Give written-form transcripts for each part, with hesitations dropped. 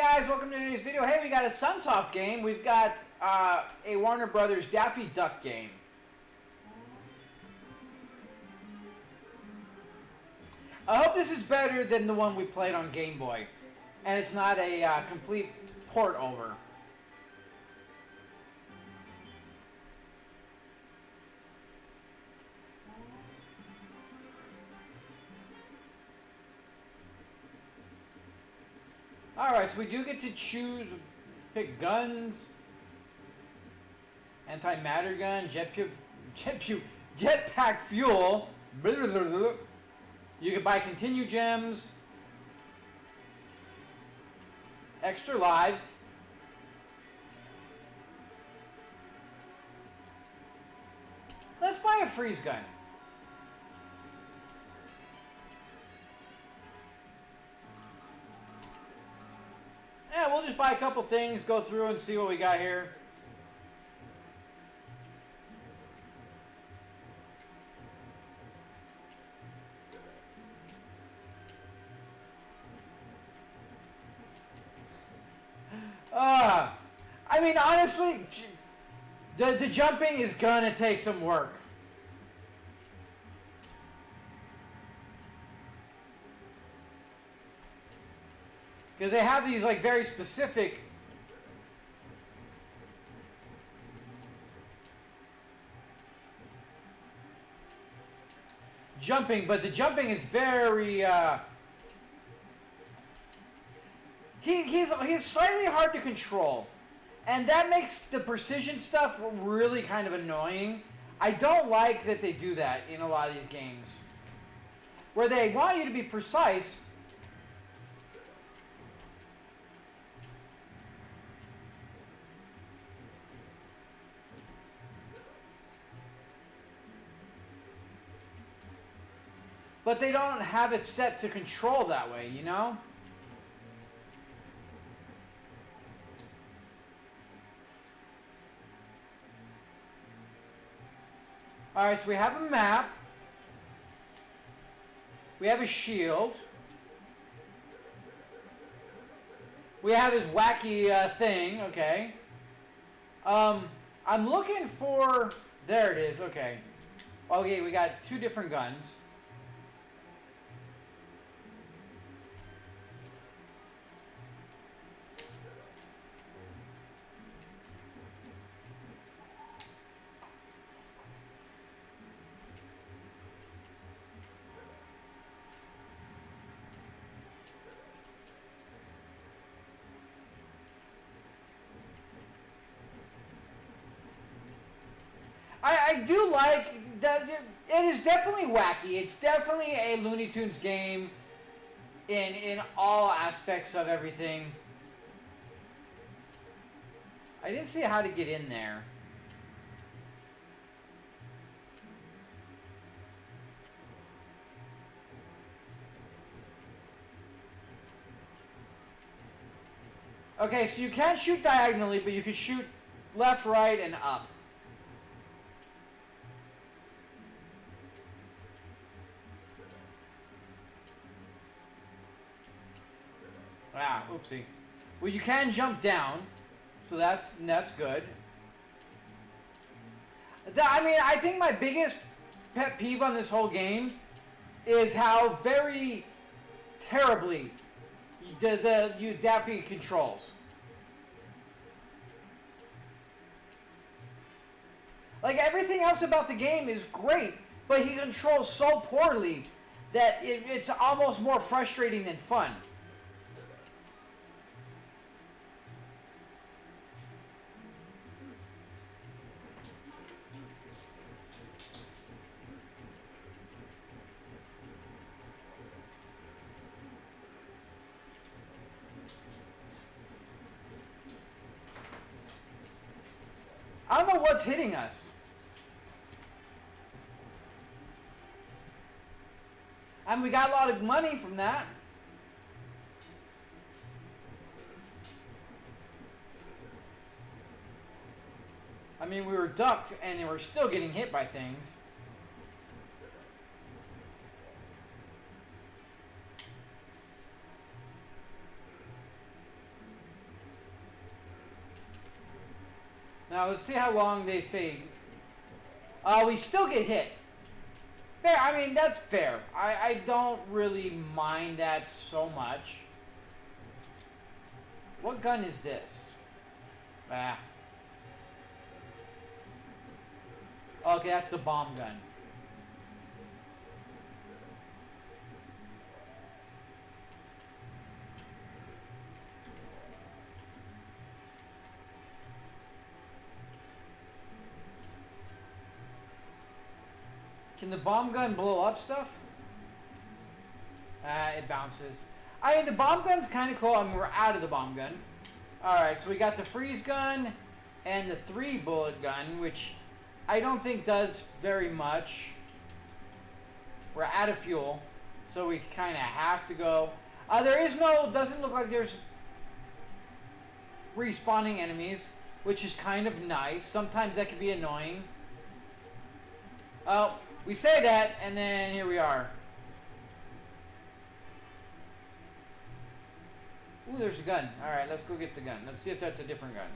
guys, welcome to today's video. Hey, we got a Sunsoft game. We've got a Warner Brothers Daffy Duck game. I hope this is better than the one we played on Game Boy, and it's not a complete port over. Alright, so we do get to choose, pick guns, antimatter gun, jetpack fuel, you can buy continue gems, extra lives, let's buy a freeze gun. Yeah, we'll just buy a couple things, go through and see what we got here. I mean, honestly, the jumping is gonna take some work. Because they have these like very specific jumping, but the jumping is very he's slightly hard to control, and that makes the precision stuff really kind of annoying. I don't like that they do that in a lot of these games where they want you to be precise. But they don't have it set to control that way, you know? Alright, so we have a map. We have a shield. We have this wacky thing, okay. I'm looking for... There it is, okay. Okay, we got two different guns. I do like that. It is definitely wacky. It's definitely a Looney Tunes game in all aspects of everything. I didn't see how to get in there. Okay, so you can't shoot diagonally, but you can shoot left, right, and up. Ah, oopsie. Well, you can jump down, so that's good. I mean, I think my biggest pet peeve on this whole game is how very terribly Daffy controls. Like, everything else about the game is great, but he controls so poorly that it's almost more frustrating than fun. I don't know what's hitting us. And we got a lot of money from that. I mean, we were ducked and we're still getting hit by things. Now let's see how long they stay. We still get hit. Fair. I mean, that's fair. I don't really mind that so much. What gun is this? Ah. Okay, that's the bomb gun. Can the bomb gun blow up stuff? It bounces. I mean, the bomb gun's kind of cool. I mean, we're out of the bomb gun. Alright, so we got the freeze gun and the 3-bullet gun, which I don't think does very much. We're out of fuel, so we kind of have to go. Doesn't look like there's respawning enemies, which is kind of nice. Sometimes that can be annoying. Oh, we say that, and then here we are. Ooh, there's a gun. Alright, let's go get the gun. Let's see if that's a different gun.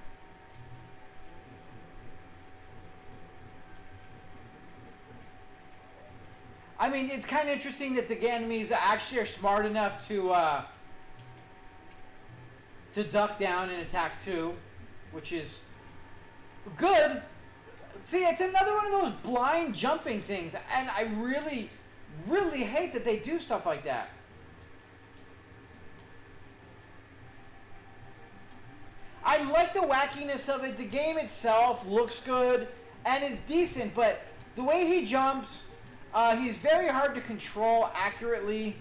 I mean, it's kind of interesting that the enemies actually are smart enough to duck down and attack too, which is good. See, it's another one of those blind jumping things, and I really, really hate that they do stuff like that. I like the wackiness of it. The game itself looks good and is decent, but the way he jumps, he's very hard to control accurately.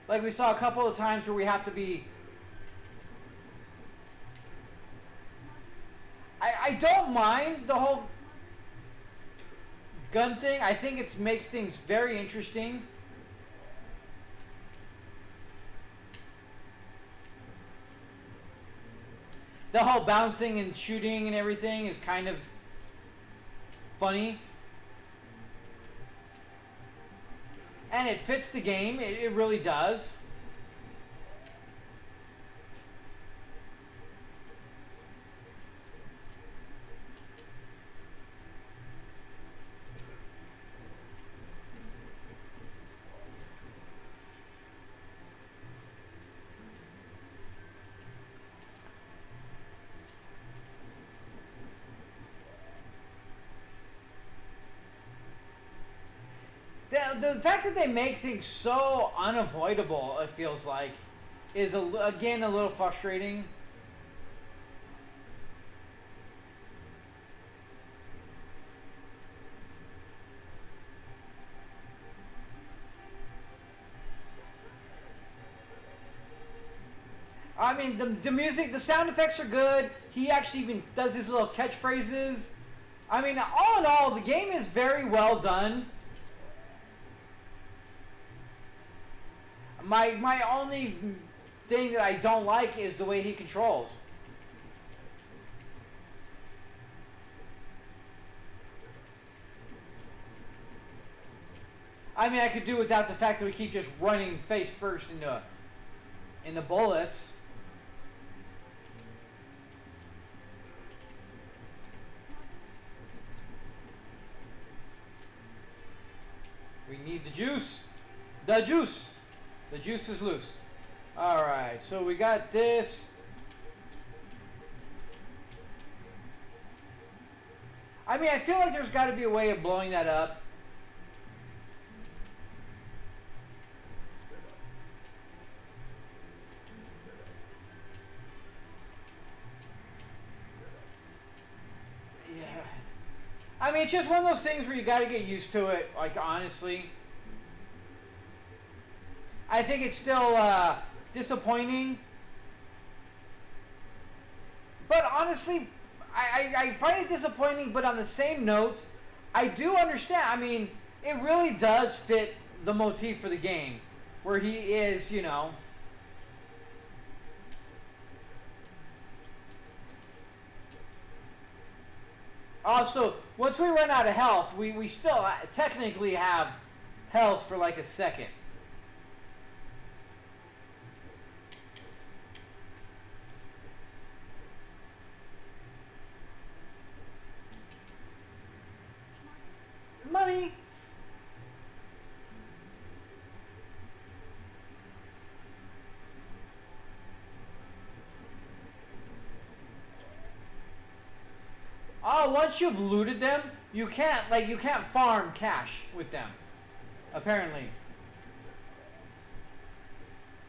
Like we saw a couple of times where we have to be... I don't mind the whole gun thing. I think it makes things very interesting. The whole bouncing and shooting and everything is kind of funny. And it fits the game. It really does. The fact that they make things so unavoidable, it feels like, is again a little frustrating. I mean, the music, the sound effects are good. He actually even does his little catchphrases. I mean, all in all, the game is very well done. My only thing that I don't like is the way he controls. I mean, I could do without the fact that we keep just running face first in the bullets. We need the juice. The juice. The juice is loose. Alright, so we got this. I mean, I feel like there's got to be a way of blowing that up. Yeah. I mean, it's just one of those things where you got to get used to it, like, honestly. I think it's still disappointing. But honestly, I find it disappointing, but on the same note, I do understand. I mean, it really does fit the motif for the game, where he is, you know... Also, once we run out of health, we still technically have health for like a second. Well, once you've looted them, you can't farm cash with them. Apparently.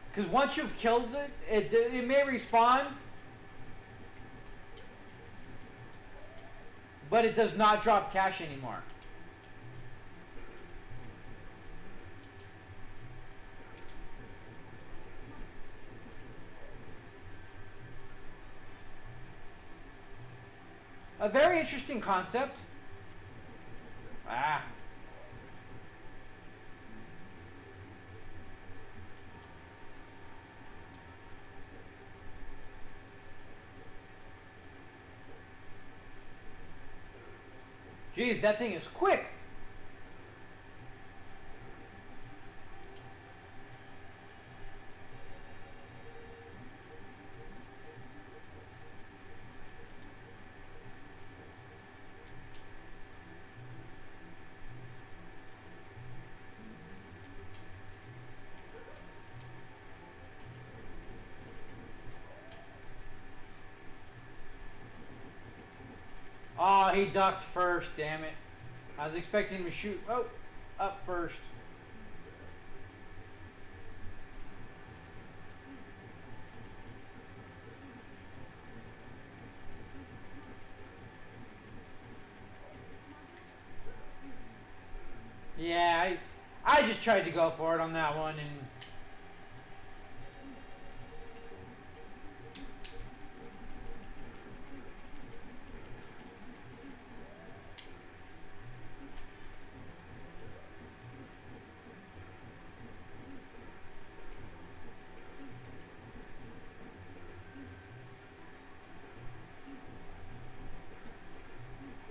Because once you've killed it may respawn, but it does not drop cash anymore. A very interesting concept. Ah. Jeez, that thing is quick. Oh, he ducked first, damn it. I was expecting him to shoot. Oh, up first. Yeah, I just tried to go for it on that one and...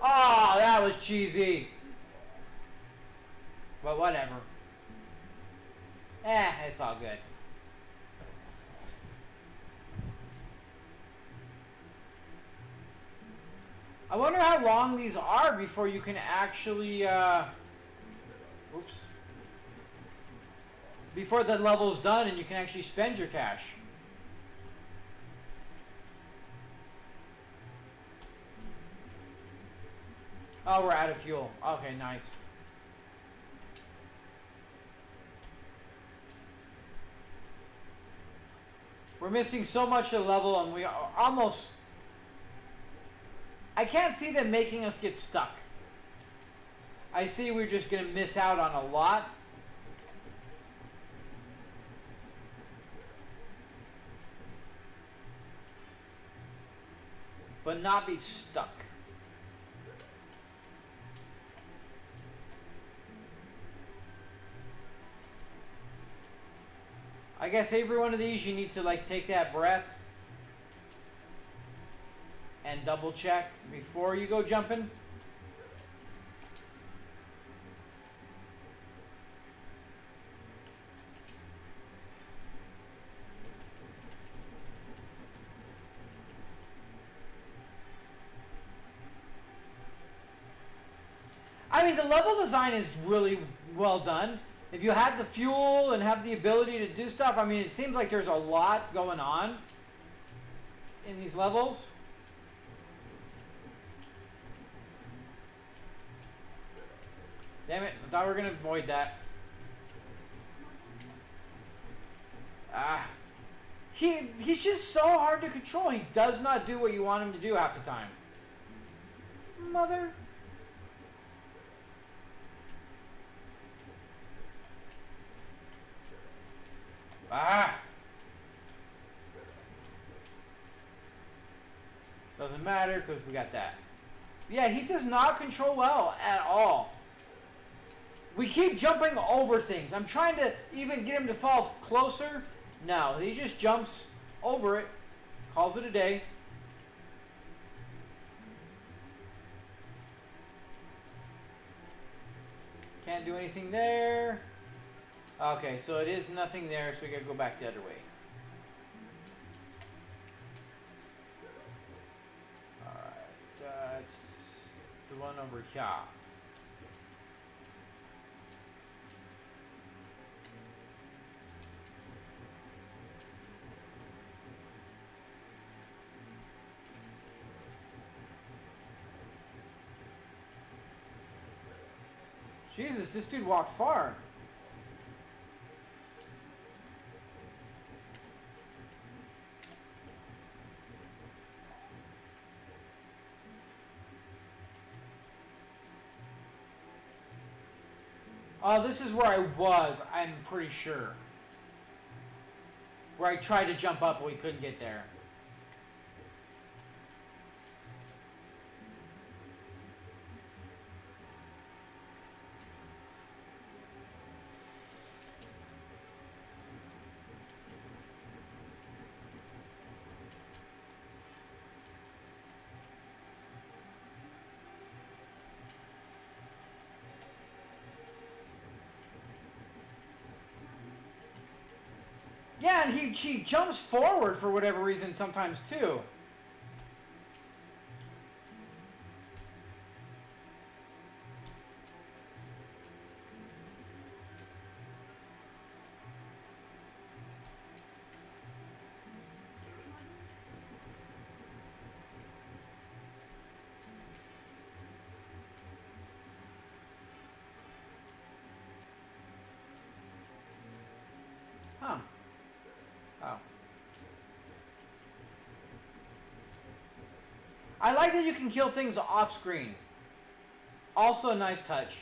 Oh, that was cheesy. But whatever. It's all good. I wonder how long these are before you can actually, oops. Before the level's done and you can actually spend your cash. Oh, we're out of fuel. Okay, nice. We're missing so much of the level and we are almost... I can't see them making us get stuck. I see we're just going to miss out on a lot. But not be stuck. I guess every one of these you need to like take that breath and double check before you go jumping. I mean, the level design is really well done. If you had the fuel and have the ability to do stuff, I mean, it seems like there's a lot going on in these levels. Damn it, I thought we were going to avoid that. He's just so hard to control. He does not do what you want him to do half the time. Mother... Doesn't matter because we got that. Yeah, he does not control well at all. We keep jumping over things. I'm trying to even get him to fall closer. No, he just jumps over it. Calls it a day. Can't do anything there. Okay, so it is nothing there, so we gotta go back the other way. Alright, it's the one over here. Jesus, this dude walked far. This is where I was, I'm pretty sure. Where I tried to jump up, but we couldn't get there. Yeah, and he jumps forward for whatever reason sometimes too. Huh. Oh. I like that you can kill things off screen. Also a nice touch.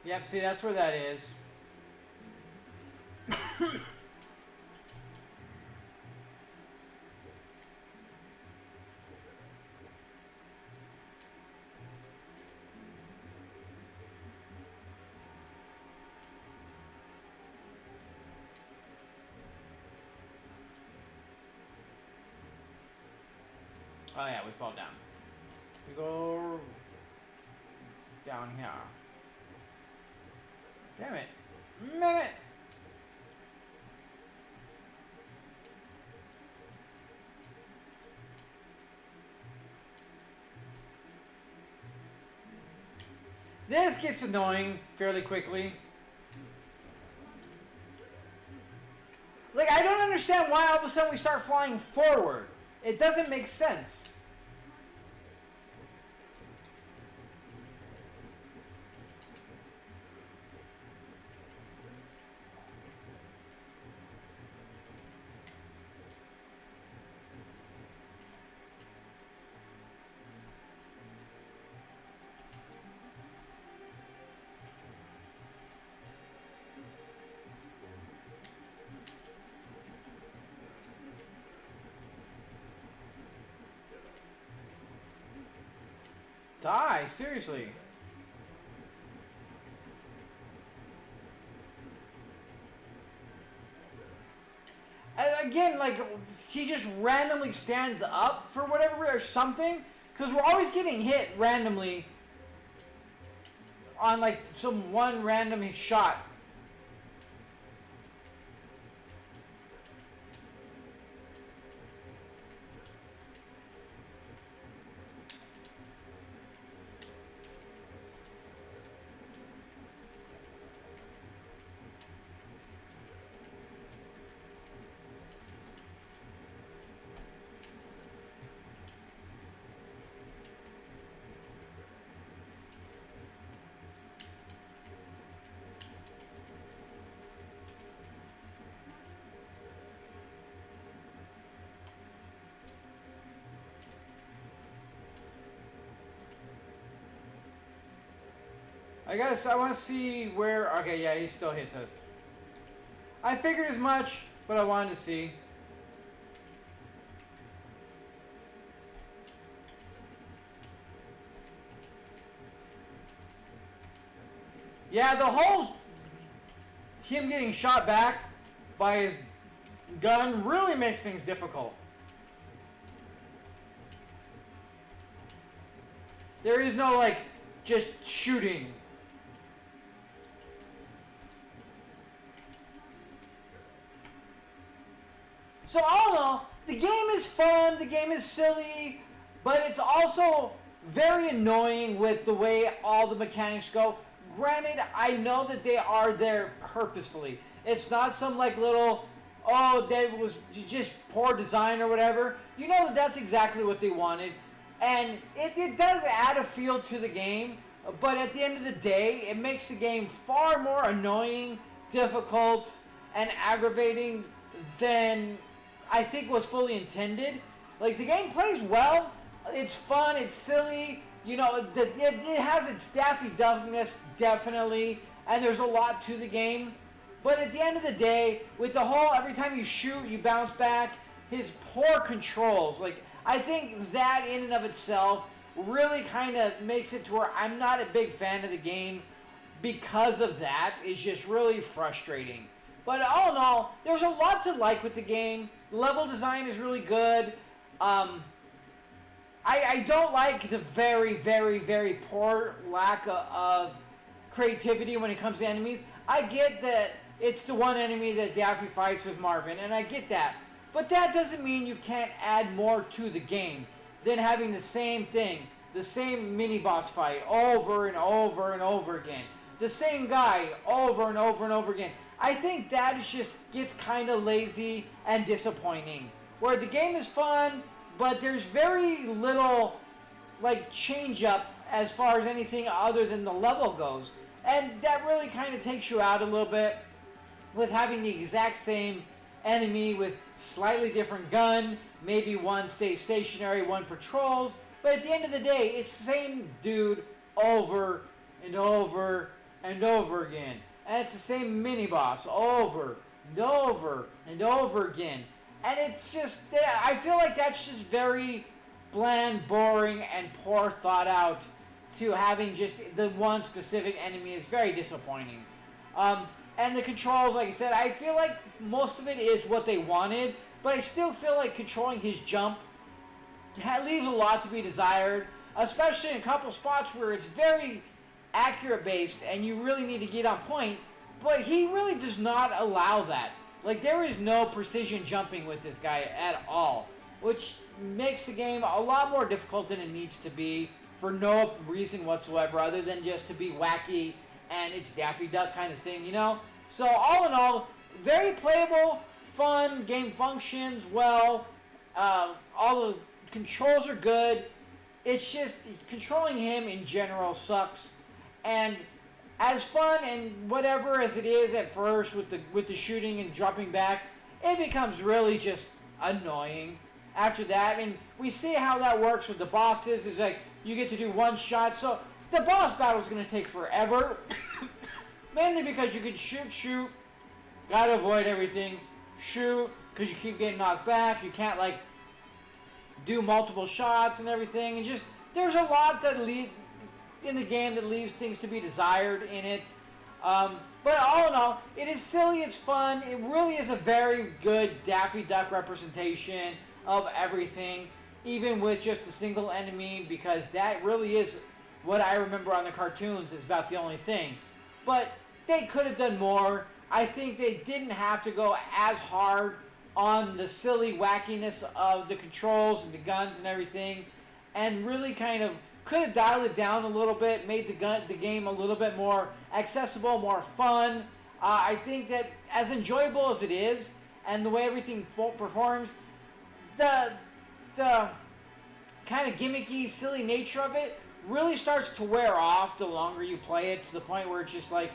Yep, see, that's where that is. Oh yeah, we fall down. We go down here. Damn it. Damn it! This gets annoying fairly quickly. Like, I don't understand why all of a sudden we start flying forward. It doesn't make sense. Die, seriously. And again, like, he just randomly stands up for whatever or something, because we're always getting hit randomly on like some one random shot. I want to see where... Okay, yeah, he still hits us. I figured as much, but I wanted to see. Yeah, the whole... him getting shot back by his gun really makes things difficult. There is no, like, just shooting. So all in all, the game is fun, the game is silly, but it's also very annoying with the way all the mechanics go. granted, I know that they are there purposefully. It's not some like little, oh, that was just poor design or whatever. You know that that's exactly what they wanted. And it does add a feel to the game, but at the end of the day, it makes the game far more annoying, difficult, and aggravating than I think was fully intended. Like, the game plays well, it's fun, it's silly, you know, it has its Daffy Duckness, definitely, and there's a lot to the game. But at the end of the day, with the whole, every time you shoot, you bounce back, his poor controls, like, I think that in and of itself really kind of makes it to where I'm not a big fan of the game because of that. It's just really frustrating. But all in all, there's a lot to like with the game. The level design is really good. I don't like the very, very, very poor lack of creativity when it comes to enemies. I get that it's the one enemy that Daffy fights with Marvin, and I get that. But that doesn't mean you can't add more to the game than having the same thing, the same mini-boss fight over and over and over again. The same guy over and over and over again. I think that is just gets kind of lazy and disappointing. Where the game is fun, but there's very little like change up as far as anything other than the level goes. And that really kind of takes you out a little bit with having the exact same enemy with slightly different gun. Maybe one stays stationary, one patrols. But at the end of the day, it's the same dude over and over and over again. And it's the same mini-boss over and over and over again. And it's just, I feel like that's just very bland, boring, and poor thought out to having just the one specific enemy is very disappointing. And the controls, like I said, I feel like most of it is what they wanted, but I still feel like controlling his jump leaves a lot to be desired, especially in a couple spots where it's very accurate based and you really need to get on point, but he really does not allow that. Like, there is no precision jumping with this guy at all, which makes the game a lot more difficult than it needs to be for no reason whatsoever other than just to be wacky and it's Daffy Duck kind of thing, you know? So all in all, very playable, fun, game functions well, all the controls are good. It's just controlling him in general sucks. And as fun and whatever as it is at first with the shooting and dropping back, it becomes really just annoying after that. And we see how that works with the bosses. Is like you get to do one shot, so the boss battle is going to take forever. Mainly because you can shoot, gotta avoid everything, shoot, because you keep getting knocked back. You can't like do multiple shots and everything, and just there's a lot that in the game that leaves things to be desired in it. But all in all, it is silly, it's fun. It really is a very good Daffy Duck representation of everything, even with just a single enemy, because that really is what I remember on the cartoons is about the only thing. But they could have done more. I think they didn't have to go as hard on the silly wackiness of the controls and the guns and everything, and really kind of could have dialed it down a little bit, made the game a little bit more accessible, more fun. I think that as enjoyable as it is, and the way everything performs, the kind of gimmicky, silly nature of it really starts to wear off the longer you play it, to the point where it's just like,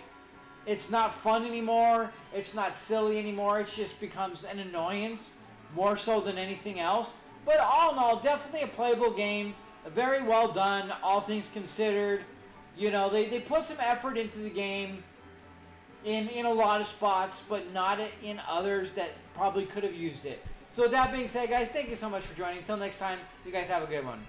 it's not fun anymore, it's not silly anymore, it just becomes an annoyance, more so than anything else. But all in all, definitely a playable game, very well done, all things considered. You know, they put some effort into the game in a lot of spots, but not in others that probably could have used it. So with that being said, guys, thank you so much for joining. Until next time, you guys have a good one.